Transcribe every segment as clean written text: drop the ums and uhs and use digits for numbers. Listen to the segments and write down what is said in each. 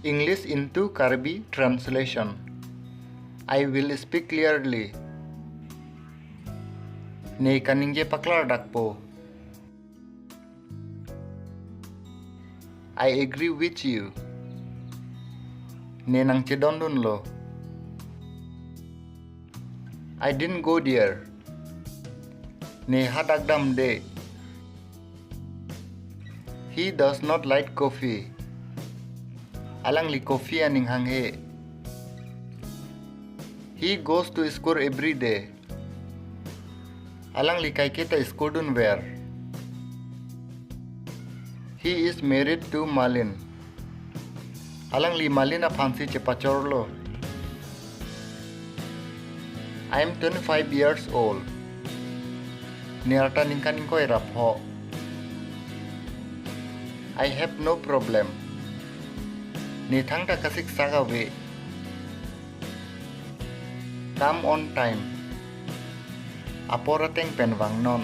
English into Karbi translation. I will speak clearly. Ne kaningje paklar dakpo. I agree with you. Ne nang cedondun lo. I didn't go there. Ne hadagdam de. He does not like coffee. Alang li coffee aning hanghe. He goes to school every day. Alang li kai kita skodun wear. He is married to Malin. Alang li Malin a fancy cepachorlo. I am 25 years old. Niarta ningkan koi rapho. I have no problem. Ni thangta kasik sagawe. Come on time. Aporateng penwang non.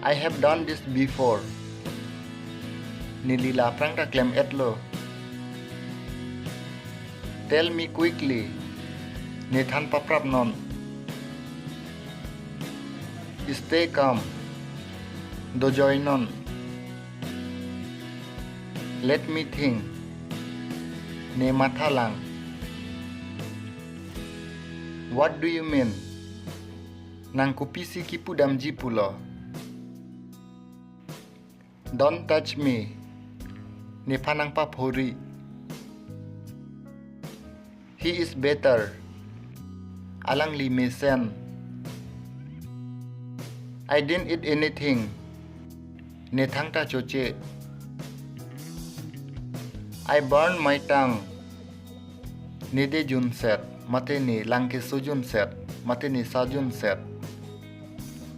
I have done this before. Nilila prangta klem etlo. Tell me quickly. Ni than paprap non. Stay calm. Dojoy non. Let me think. Ne matha lang. What do you mean? Nang kupisi kipu damji pulo. Don't touch me. Ne panang paphori. He is better. Alang li mesen. I didn't eat anything. Ne thangta choche. I burned my tongue. Ne de jun set. Mate ni langke sujun set. Mate ni sajun set.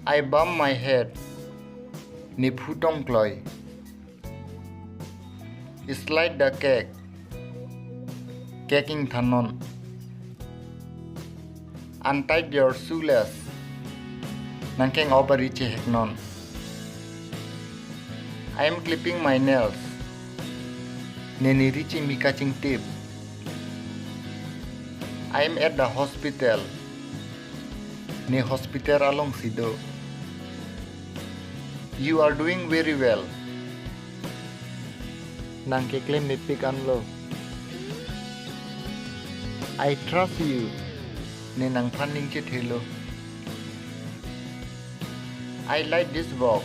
I bump my head. Ni phutong kloy. Slide the cake. Caking thanon. Untie your shoelace. Nangkeng obariche heknon. I am clipping my nails. Neni richi mikaching tip. I am at the hospital. Ne hospital along sido. You are doing very well. Nangke claim nitpikan lo. I trust you. Ne nang paning chit hello. I like this box.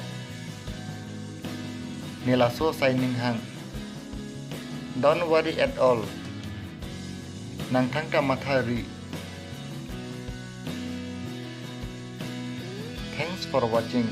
Nila so signing hang. Don't worry at all. Nang thangka mathari. Thanks for watching.